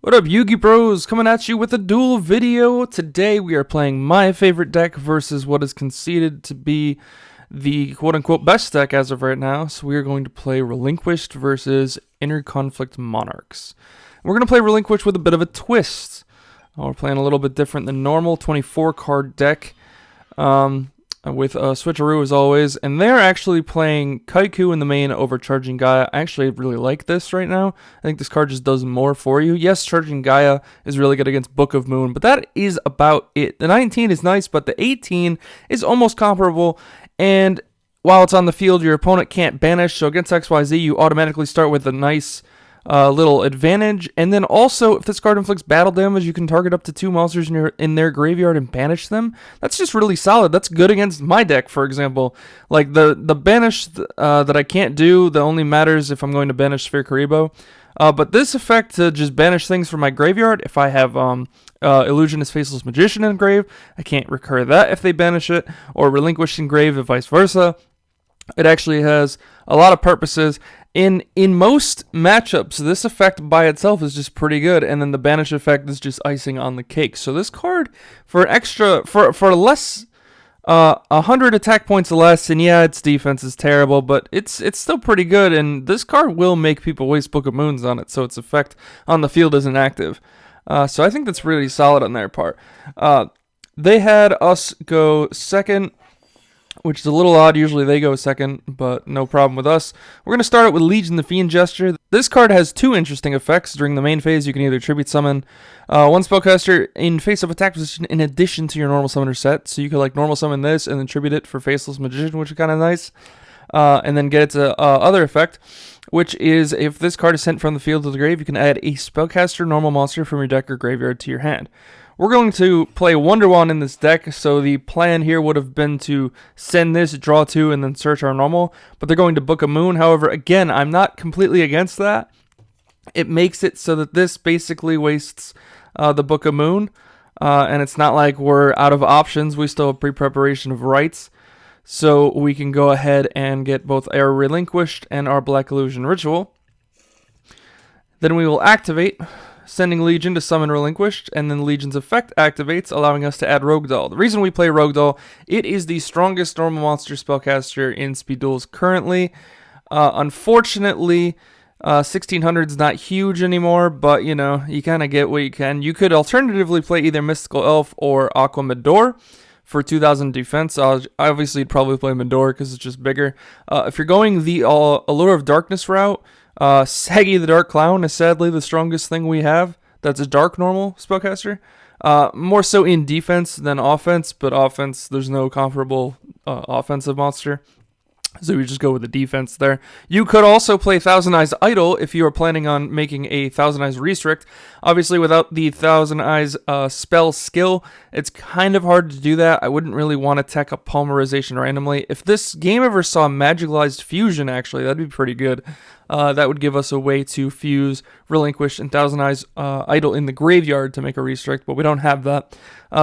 What up, Yugi Bros? Coming at you with a duel video. Today we are playing my favorite deck versus what is conceded to be the quote-unquote best deck as of right now. So we are going to play Relinquished versus Interconflict Monarchs. We're going to play Relinquished with a bit of a twist. We're playing a little bit different than normal, 24 card deck. With Switcheroo as always, and they're actually playing Kaiku in the main over Charging Gaia. I actually really like this right now. I think this card just does more for you. Yes, Charging Gaia is really good against Book of Moon, but that is about it. The 19 is nice, but the 18 is almost comparable, and while it's on the field, your opponent can't banish, so against XYZ, you automatically start with a nice little advantage. And then also, if this card inflicts battle damage, you can target up to 2 monsters in their graveyard and banish them. That's just really solid. That's good against my deck, for example. Like the banish that I can't do, that only matters if I'm going to banish Sphere Karibo. But this effect to just banish things from my graveyard, if I have Illusionist Faceless Magician in grave, I can't recur that if they banish it, or Relinquished in grave if vice versa. It actually has a lot of purposes. In most matchups, this effect by itself is just pretty good, and then the banish effect is just icing on the cake. So this card, for less, 100 attack points less, and yeah, its defense is terrible, but it's still pretty good, and this card will make people waste Book of Moons on it, so its effect on the field isn't active. So I think that's really solid on their part. They had us go second, which is a little odd. Usually they go second, but no problem with us. We're going to start out with Legion the Fiend Gesture. This card has 2 interesting effects. During the main phase, you can either tribute summon one spellcaster in face-up attack position in addition to your normal summoner set. So you could like normal summon this and then tribute it for Faceless Magician, which is kind of nice. And then get its other effect, which is if this card is sent from the field to the grave, you can add a spellcaster normal monster from your deck or graveyard to your hand. We're going to play Wonder Wand in this deck, so the plan here would have been to send this, draw 2, and then search our normal, but they're going to Book a Moon. However, again, I'm not completely against that. It makes it so that this basically wastes the Book a Moon, and it's not like we're out of options. We still have pre-preparation of rights, so we can go ahead and get both our Relinquished and our Black Illusion Ritual. Then we will activate, sending Legion to summon Relinquished, and then Legion's effect activates, allowing us to add Rogue Doll. The reason we play Rogue Doll, it is the strongest normal monster spellcaster in Speed Duels currently. Unfortunately, 1600 is not huge anymore, but you know, you kind of get what you can. You could alternatively play either Mystical Elf or Aqua Midor for 2000 defense. Obviously, you'd probably play Midor because it's just bigger. If you're going the Allure of Darkness route, Saggy the Dark Clown is sadly the strongest thing we have. That's a dark normal spellcaster. More so in defense than offense, but offense, there's no comparable offensive monster. So we just go with the defense there. You could also play Thousand Eyes Idol if you are planning on making a Thousand Eyes Restrict. Obviously, without the Thousand Eyes spell skill, it's kind of hard to do that. I wouldn't really want to tech up Polymerization randomly. If this game ever saw Magicalized Fusion, actually, that'd be pretty good. That would give us a way to fuse Relinquished and Thousand Eyes Idol in the graveyard to make a restrict, but we don't have that.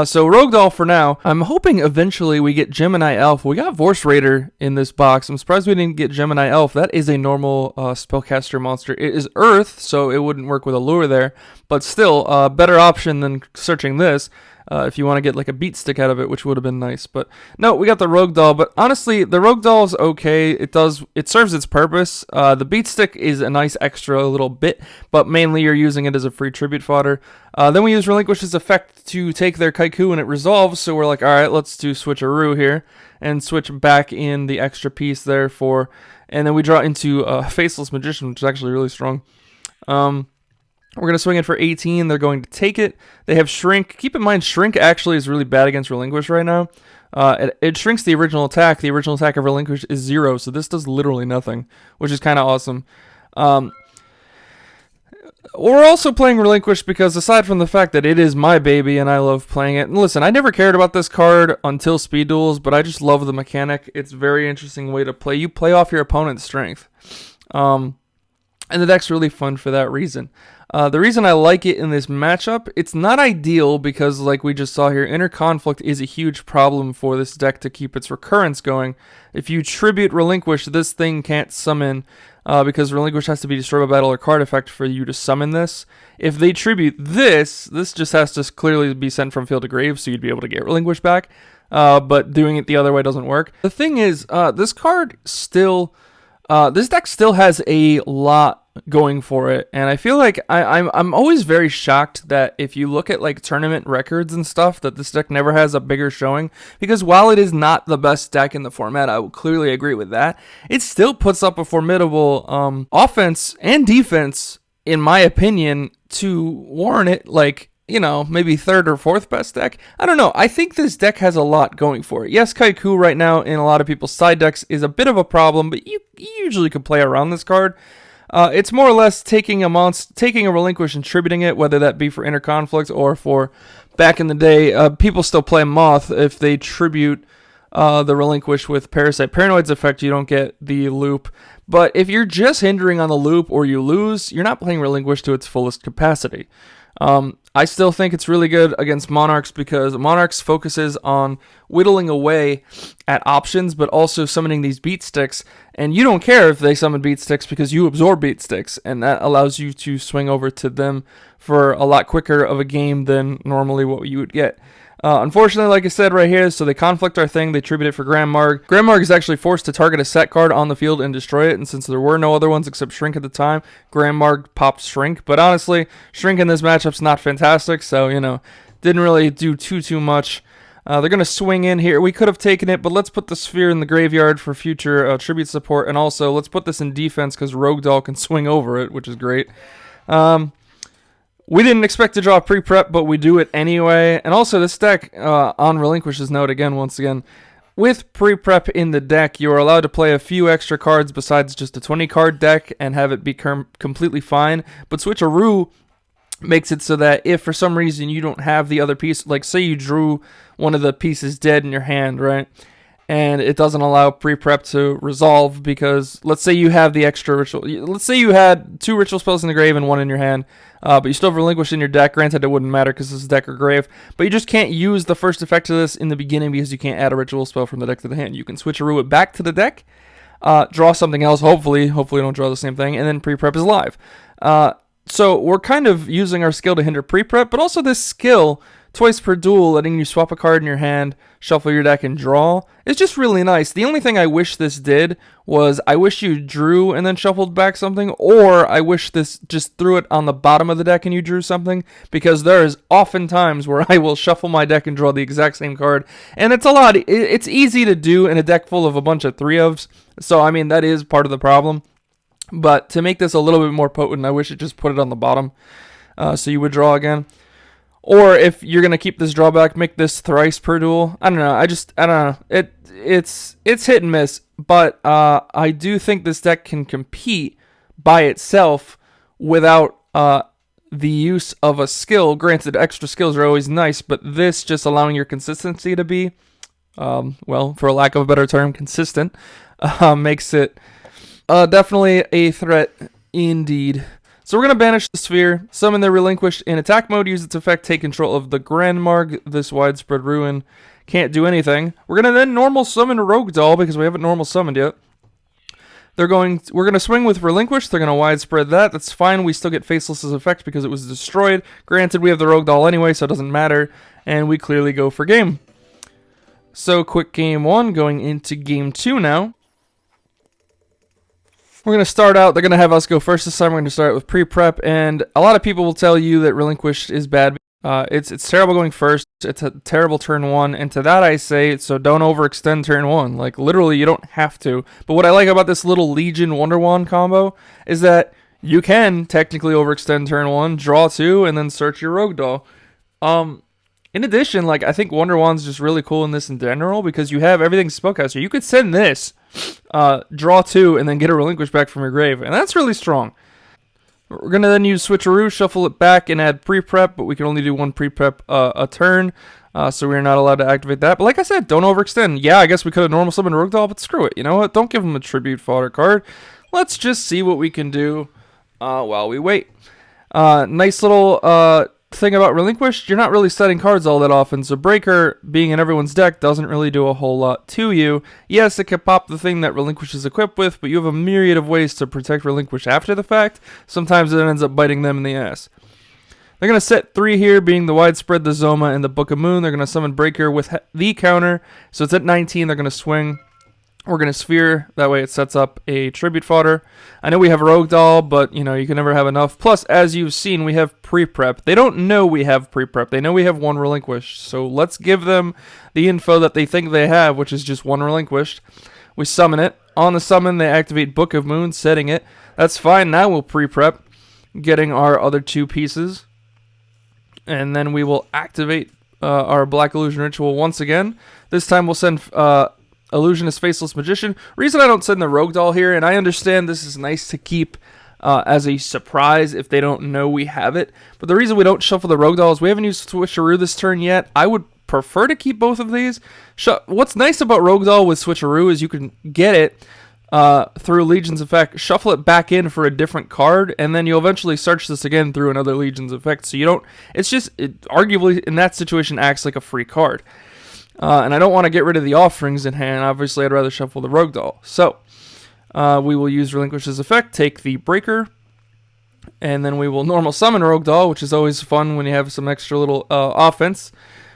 So Rogue Doll for now. I'm hoping eventually we get Gemini Elf. We got Vorse Raider in this box. I'm surprised we didn't get Gemini Elf. That is a normal spellcaster monster. It is Earth, so it wouldn't work with Allure there, but still a better option than searching this. If you want to get like a beat stick out of it, which would have been nice. But no, we got the Rogue Doll. But honestly, the Rogue Doll is okay. It serves its purpose. The beat stick is a nice extra little bit, but mainly you're using it as a free tribute fodder. Then we use Relinquished's effect to take their Kaiku and it resolves. So we're like, all right, let's do Switcheroo here and switch back in the extra piece there and then we draw into Faceless Magician, which is actually really strong. We're going to swing it for 18. They're going to take it. They have Shrink. Keep in mind, Shrink actually is really bad against Relinquish right now. It shrinks the original attack. The original attack of Relinquish is 0, so this does literally nothing, which is kind of awesome. We're also playing Relinquish because aside from the fact that it is my baby and I love playing it, and listen, I never cared about this card until Speed Duels, but I just love the mechanic. It's a very interesting way to play. You play off your opponent's strength. And the deck's really fun for that reason. The reason I like it in this matchup, it's not ideal because, like we just saw here, Inner Conflict is a huge problem for this deck to keep its recurrence going. If you tribute Relinquish, this thing can't summon because Relinquish has to be destroyed by battle or card effect for you to summon this. If they tribute this just has to clearly be sent from field to grave, so you'd be able to get Relinquish back. But doing it the other way doesn't work. The thing is, this deck still has a lot going for it, and I feel like I'm always very shocked that if you look at like tournament records and stuff, that this deck never has a bigger showing, because while it is not the best deck in the format, I will clearly agree with that, it still puts up a formidable offense and defense, in my opinion, to warrant it like, you know, maybe third or fourth best deck. I don't know. I think this deck has a lot going for it. Yes, Kaiku right now in a lot of people's side decks is a bit of a problem, but you usually can play around this card. It's more or less taking a Relinquish and tributing it, whether that be for Inner Conflict or for back in the day. People still play Moth. If they tribute the Relinquish with Parasite Paranoid's effect, you don't get the loop. But if you're just hindering on the loop or you lose, you're not playing Relinquish to its fullest capacity. I still think it's really good against Monarchs because Monarchs focuses on whittling away at options, but also summoning these beat sticks. And you don't care if they summon beat sticks because you absorb beat sticks, and that allows you to swing over to them for a lot quicker of a game than normally what you would get. Unfortunately, like I said right here, so they conflict our thing, they tribute it for Grand Marg. Grand Marg is actually forced to target a set card on the field and destroy it, and since there were no other ones except Shrink at the time, Grand Marg popped Shrink. But honestly, Shrink in this matchup's not fantastic, so, you know, didn't really do too much. They're going to swing in here. We could have taken it, but let's put the Sphere in the graveyard for future tribute support, and also let's put this in defense because Rogue Doll can swing over it, which is great. We didn't expect to draw pre-prep, but we do it anyway. And also, this deck, on Relinquish's note, once again, with pre-prep in the deck, you are allowed to play a few extra cards besides just a 20-card deck and have it be completely fine. But Switcheroo makes it so that if for some reason you don't have the other piece, like say you drew one of the pieces dead in your hand, right? And it doesn't allow pre-prep to resolve because let's say you have the extra ritual. Let's say you had 2 ritual spells in the grave and 1 in your hand, but you still have Relinquished in your deck. Granted, it wouldn't matter because this is deck or grave, but you just can't use the first effect of this in the beginning because you can't add a ritual spell from the deck to the hand. You can switcheroo it back to the deck, draw something else, hopefully don't draw the same thing, and then pre-prep is live. So we're kind of using our skill to hinder pre-prep, but also this skill, twice per duel, letting you swap a card in your hand, shuffle your deck, and draw, is just really nice. The only thing I wish this did was I wish you drew and then shuffled back something, or I wish this just threw it on the bottom of the deck and you drew something, because there's often times where I will shuffle my deck and draw the exact same card, and it's easy to do in a deck full of a bunch of 3-ofs, so I mean, that is part of the problem. But to make this a little bit more potent, I wish it just put it on the bottom, so you would draw again. Or if you're gonna keep this drawback, make this thrice per duel. I don't know. It's hit and miss, but I do think this deck can compete by itself without the use of a skill. Granted, extra skills are always nice, but this just allowing your consistency to be, well, for a lack of a better term, consistent, makes it definitely a threat indeed. So we're going to banish the Sphere, summon the Relinquished in attack mode, use its effect, take control of the Grand Marg. This Widespread Ruin can't do anything. We're going to then normal summon Rogue Doll because we haven't normal summoned yet. We're going to swing with Relinquished. They're going to widespread that. That's fine. We still get Faceless's effect because it was destroyed. Granted, we have the Rogue Doll anyway, so it doesn't matter. And we clearly go for game. So quick game 1, going into game 2 now. We're going to start out, they're going to have us go first this time. We're going to start with pre-prep, and a lot of people will tell you that Relinquished is bad. It's terrible going first. It's a terrible turn 1, and to that I say, so don't overextend turn 1. Like, literally, you don't have to. But what I like about this little Legion Wonder Wand combo is that you can technically overextend turn 1, draw 2, and then search your Rogue Doll. In addition, like, I think Wonder Wand's just really cool in this in general because you have everything Spellcaster. You could send this, draw 2, and then get a Relinquish back from your grave, and that's really strong. We're going to then use Switcheroo, shuffle it back, and add pre-prep, but we can only do 1 pre-prep a turn, so we're not allowed to activate that. But like I said, don't overextend. Yeah, I guess we could have normal summoned Rogue Doll, but screw it. You know what? Don't give them a tribute fodder card. Let's just see what we can do while we wait. Nice little thing about Relinquished, you're not really setting cards all that often, so Breaker, being in everyone's deck, doesn't really do a whole lot to you. Yes, it can pop the thing that Relinquish is equipped with, but you have a myriad of ways to protect Relinquish after the fact. Sometimes it ends up biting them in the ass. They're going to set 3 here, being the Widespread, the Zoma, and the Book of Moon. They're going to summon Breaker with the counter, so it's at 19. They're going to swing. We're going to Sphere. That way it sets up a Tribute Fodder. I know we have Rogue Doll, but, you know, you can never have enough. Plus, as you've seen, we have pre-prep. They don't know we have pre-prep. They know we have 1 Relinquished. So let's give them the info that they think they have, which is just 1 Relinquished. We summon it. On the summon, they activate Book of Moon, setting it. That's fine. Now we'll pre-prep, getting our other 2 pieces. And then we will activate our Black Illusion Ritual once again. This time we'll send Illusionist, Faceless Magician. Reason I don't send the Rogue Doll here, and I understand this is nice to keep as a surprise if they don't know we have it, but the reason we don't shuffle the Rogue Doll is we haven't used Switcheroo this turn yet. I would prefer to keep both of these. What's nice about Rogue Doll with Switcheroo is you can get it through Legion's Effect, shuffle it back in for a different card, and then you'll eventually search this again through another Legion's Effect, so you don't, it's just, it arguably in that situation acts like a free card. And I don't want to get rid of the offerings in hand. Obviously, I'd rather shuffle the Rogue Doll. So, we will use Relinquish's effect, take the Breaker, and then we will normal summon Rogue Doll, which is always fun when you have some extra little offense.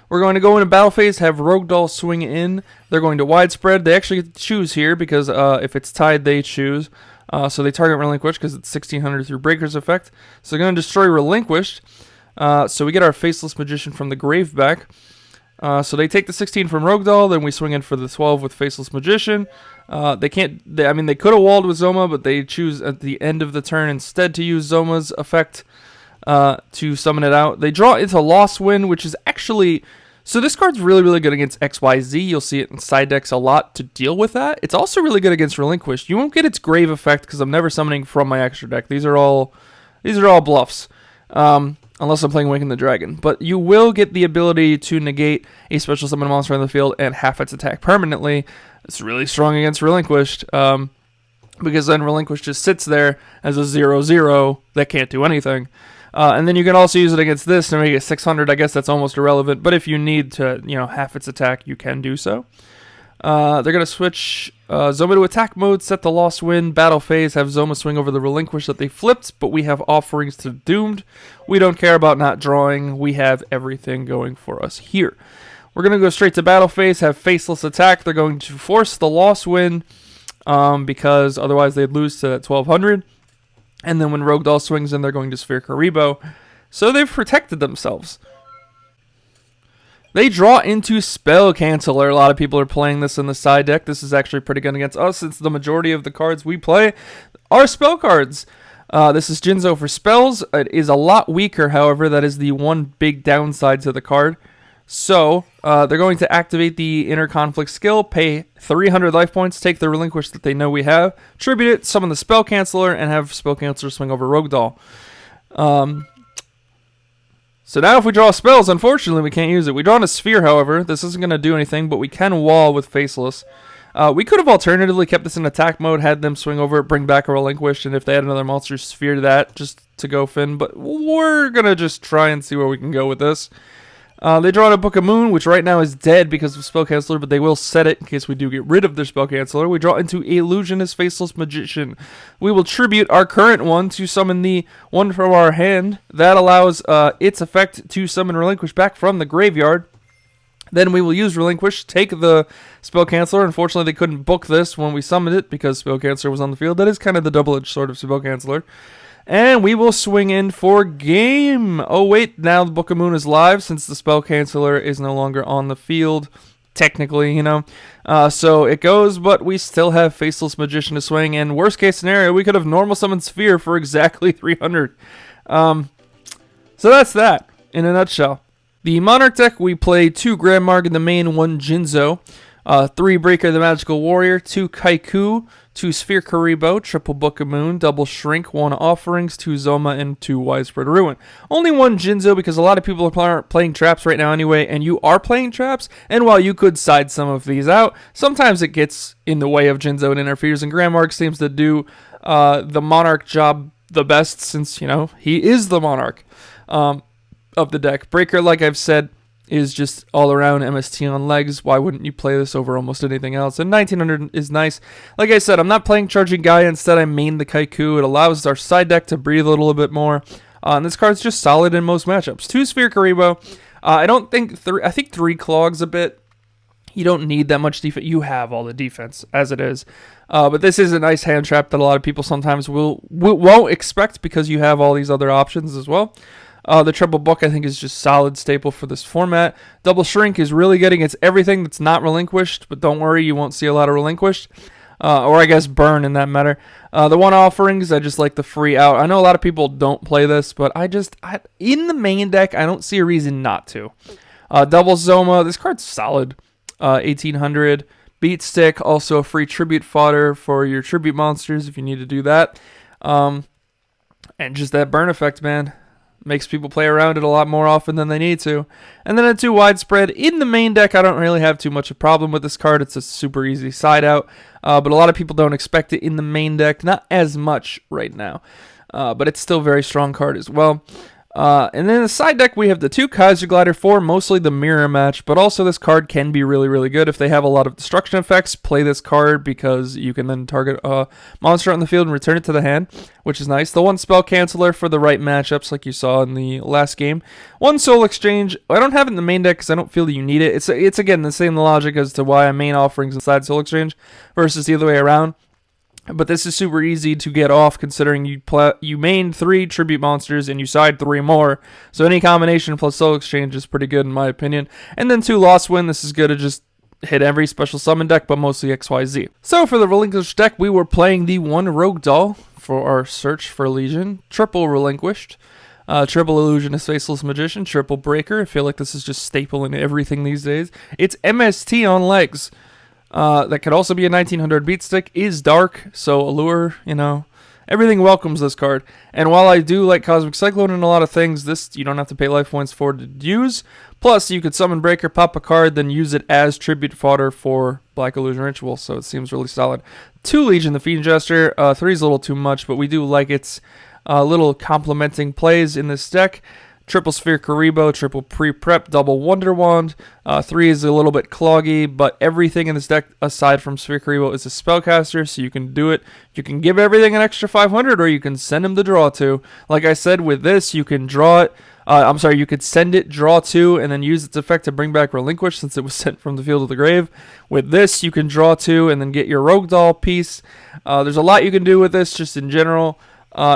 We're going to go into battle phase, have Rogue Doll swing in. They're going to Widespread. They actually get to choose here because if it's tied, they choose. So they target Relinquish because it's 1600 through Breaker's effect. So they're going to destroy Relinquished. So we get our Faceless Magician from the grave back. So they take the 16 from Rogue Doll, then we swing in for the 12 with Faceless Magician. They could have walled with Zoma, but they choose at the end of the turn instead to use Zoma's effect to summon it out. They draw into Lost Wind, which is actually... So this card's really, really good against XYZ. You'll see it in side decks a lot to deal with that. It's also really good against Relinquished. You won't get its grave effect because I'm never summoning from my extra deck. These are all bluffs. Unless I'm playing Waken the Dragon. But you will get the ability to negate a special summon monster on the field and half its attack permanently. It's really strong against Relinquished, because then Relinquished just sits there as a 0/0 that can't do anything. And then you can also use it against this to make it 600. I guess that's almost irrelevant, but if you need to, half its attack, you can do so. They're going to switch Zoma to attack mode, set the Lost Wind, battle phase, have Zoma swing over the Relinquish that they flipped, but we have offerings to Doomed. We don't care about not drawing. We have everything going for us here. We're going to go straight to battle phase, have Faceless attack. They're going to force the Lost Wind because otherwise they'd lose to 1200. And then when Rogue Doll swings in, they're going to Sphere Karibo. So they've protected themselves. They draw into Spell Canceller. A lot of people are playing this in the side deck. This is actually pretty good against us since the majority of the cards we play are spell cards. This is Jinzo for spells. It is a lot weaker, however. That is the one big downside to the card. So, they're going to activate the Inner Conflict skill, pay 300 life points, take the Relinquish that they know we have, tribute it, summon the Spell Canceller, and have Spell Canceller swing over Rogue Doll. So now if we draw spells, unfortunately we can't use it. We draw in a Sphere, however. This isn't going to do anything, but we can wall with Faceless. We could have alternatively kept this in attack mode, had them swing over it, bring back a Relinquish, and if they had another monster, Sphere that, just to go Finn. But we're going to just try and see where we can go with this. They draw in a Book of Moon, which right now is dead because of Spell Canceller, but they will set it in case we do get rid of their Spell Canceller. We draw into Illusionist, Faceless Magician. We will tribute our current one to summon the one from our hand. That allows its effect to summon Relinquish back from the graveyard. Then we will use Relinquish, take the Spell Canceller. Unfortunately, they couldn't book this when we summoned it because Spell Canceller was on the field. That is kind of the double-edged sword of Spell Canceller. And we will swing in for game. Oh, wait, now the Book of Moon is live since the Spell Canceller is no longer on the field, technically, So it goes, but we still have Faceless Magician to swing. And worst case scenario, we could have normal summoned Sphere for exactly 300. So that's that in a nutshell. The Monarch deck, we play 2 Grandmarg in the main, 1 Jinzo, 3 Breaker the Magical Warrior, 2 Kaiku, 2 Sphere Karibo, triple Book of Moon, double Shrink, 1 Offerings, 2 Zoma, and 2 Widespread Ruin. Only 1 Jinzo because a lot of people are playing traps right now anyway, and you are playing traps, and while you could side some of these out, sometimes it gets in the way of Jinzo and interferes, and Grandmark seems to do the Monarch job the best since, he is the Monarch of the deck. Breaker, like I've said, is just all around MST on legs. Why wouldn't you play this over almost anything else? And 1900 is nice. Like I said, I'm not playing Charging Gaia. Instead, I main the Kaiku. It allows our side deck to breathe a little bit more. And this card's just solid in most matchups. 2 Sphere Karibo. I think 3 Clogs a bit. You don't need that much defense. You have all the defense as it is. But this is a nice hand trap that a lot of people sometimes won't expect because you have all these other options as well. The Triple Book, I think, is just solid staple for this format. Double Shrink is really getting its everything that's not Relinquished, but don't worry, you won't see a lot of Relinquished. Or I guess Burn in that matter. The One Offerings, I just like the free out. I know a lot of people don't play this, but in the main deck, I don't see a reason not to. Double Zoma, this card's solid. 1800. Beat Stick, also a free tribute fodder for your tribute monsters if you need to do that. And just that burn effect, man. Makes people play around it a lot more often than they need to. And then a 2 Widespread. In the main deck, I don't really have too much of a problem with this card. It's a super easy side out. But a lot of people don't expect it in the main deck. Not as much right now. But it's still a very strong card as well. And then in the side deck, we have the 2 Kaiser Glider for mostly the mirror match, but also this card can be really, really good. If they have a lot of destruction effects, play this card because you can then target a monster on the field and return it to the hand, which is nice. The 1 Spell Canceller for the right matchups, like you saw in the last game. 1 Soul Exchange. I don't have it in the main deck because I don't feel that you need it. It's again, the same logic as to why I main Offerings inside Soul Exchange versus the other way around. But this is super easy to get off considering you main 3 tribute monsters and you side 3 more. So any combination plus Soul Exchange is pretty good in my opinion. And then 2 Lost Wind. This is good to just hit every special summon deck, but mostly XYZ. So for the Relinquished deck, we were playing the 1 Rogue Doll for our search for Legion. Triple Relinquished. Triple Illusionist, Faceless Magician. Triple Breaker. I feel like this is just staple in everything these days. It's MST on legs. That could also be a 1900 beat stick, is dark, so Allure, everything welcomes this card. And while I do like Cosmic Cyclone and a lot of things, this you don't have to pay life points for to use. Plus, you could summon Breaker, pop a card, then use it as tribute fodder for Black Illusion Ritual, so it seems really solid. 2 Legion, the Fiend Jester, 3 is a little too much, but we do like its little complementing plays in this deck. Triple Sphere Karibo, triple pre-prep, double Wonder Wand. 3 is a little bit cloggy, but everything in this deck aside from Sphere Karibo is a spellcaster, so you can do it. You can give everything an extra 500, or you can send him to draw 2. Like I said, with this, you can draw it. You could send it, draw 2, and then use its effect to bring back Relinquish since it was sent from the field to the grave. With this, you can draw 2 and then get your Rogue Doll piece. There's a lot you can do with this just in general.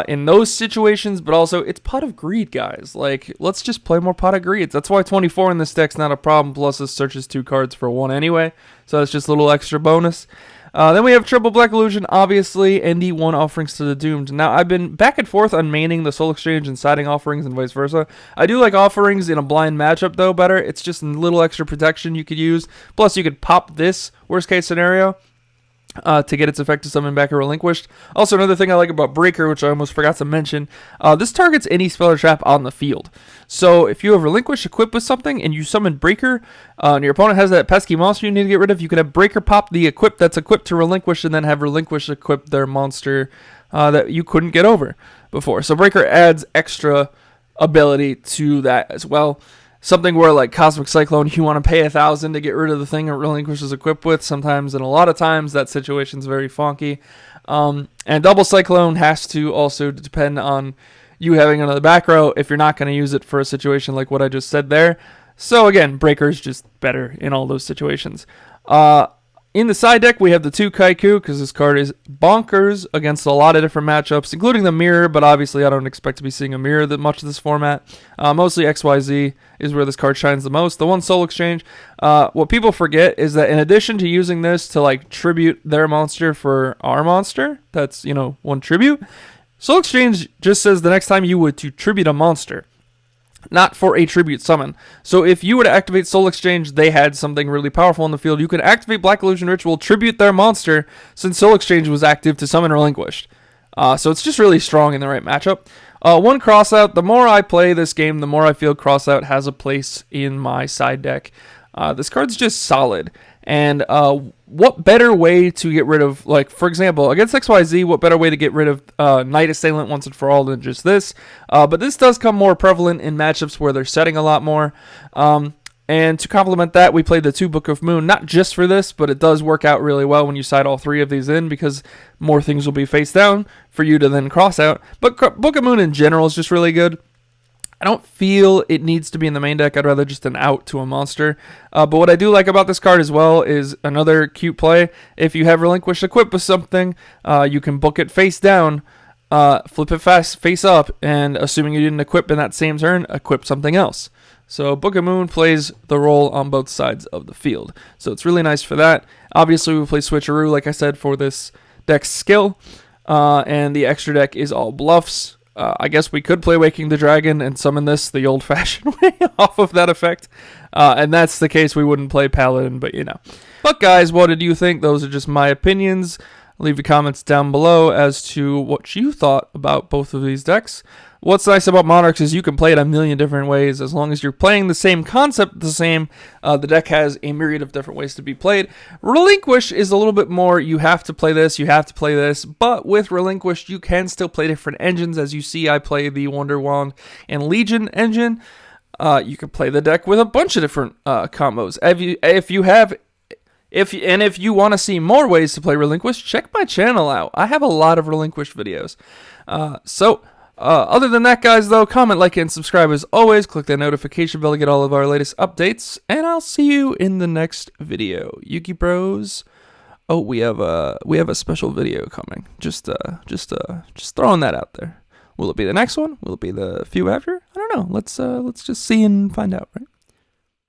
In those situations, but also it's Pot of Greed, guys. Like, let's just play more Pot of Greed. That's why 24 in this deck's not a problem, plus this searches 2 cards for 1 anyway, so it's just a little extra bonus. Then we have Triple Black Illusion, obviously, and the 1 Offerings to the Doomed. Now, I've been back and forth on maining the Soul Exchange and siding Offerings and vice versa. I do like Offerings in a blind matchup, though, better. It's just a little extra protection you could use. Plus, you could pop this, worst case scenario, to get its effect to summon back a Relinquished. Also, another thing I like about Breaker, which I almost forgot to mention, this targets any spell or trap on the field. So if you have Relinquish equipped with something and you summon Breaker, and your opponent has that pesky monster you need to get rid of, you can have Breaker pop the equip that's equipped to Relinquish and then have Relinquish equip their monster that you couldn't get over before. So Breaker adds extra ability to that as well. Something where, like Cosmic Cyclone, you want to pay 1,000 to get rid of the thing it Relinquish is equipped with. Sometimes, and a lot of times, that situation's very funky. And Double Cyclone has to also depend on you having another back row if you're not going to use it for a situation like what I just said there. So again, Breaker's just better in all those situations. In the side deck, we have the 2 Kaiku, because this card is bonkers against a lot of different matchups, including the Mirror, but obviously I don't expect to be seeing a Mirror that much of this format. Mostly XYZ is where this card shines the most. The 1 Soul Exchange, what people forget is that in addition to using this to like tribute their monster for our monster, that's, 1 tribute, Soul Exchange just says the next time you would to tribute a monster, not for a tribute summon. So if you were to activate Soul Exchange, they had something really powerful in the field. You could activate Black Illusion Ritual, tribute their monster, since Soul Exchange was active to summon Relinquished. So it's just really strong in the right matchup. 1 Crossout. The more I play this game, the more I feel Crossout has a place in my side deck. This card's just solid. And what better way to get rid of, like, for example, against XYZ, what better way to get rid of Knight Assailant once and for all than just this? But this does come more prevalent in matchups where they're setting a lot more. And to complement that, we played the 2 Book of Moon, not just for this, but it does work out really well when you side all 3 of these in, because more things will be face down for you to then cross out. But Book of Moon in general is just really good. I don't feel it needs to be in the main deck. I'd rather just an out to a monster. But what I do like about this card as well is another cute play. If you have Relinquished equipped with something, you can book it face down, flip it face up, and assuming you didn't equip in that same turn, equip something else. So Book of Moon plays the role on both sides of the field. So it's really nice for that. Obviously, we play Switcheroo, like I said, for this deck's skill. And the extra deck is all bluffs. I guess we could play Waking the Dragon and summon this the old-fashioned way off of that effect. And that's the case, we wouldn't play Paladin, but you know. But guys, what did you think? Those are just my opinions. Leave your comments down below as to what you thought about both of these decks. What's nice about Monarchs is you can play it a million different ways. As long as you're playing the same concept the same, the deck has a myriad of different ways to be played. Relinquish is a little bit more, you have to play this, you have to play this, but with Relinquished, you can still play different engines. As you see, I play the Wonder Wand and Legion engine. You can play the deck with a bunch of different combos. If you want to see more ways to play Relinquished, check my channel out. I have a lot of Relinquished videos. Other than that, guys, though, comment, like, and subscribe as always. Click that notification bell to get all of our latest updates, and I'll see you in the next video. Yuki Bros. Oh, we have a special video coming. Just throwing that out there. Will it be the next one? Will it be the few after? I don't know. Let's just see and find out, right?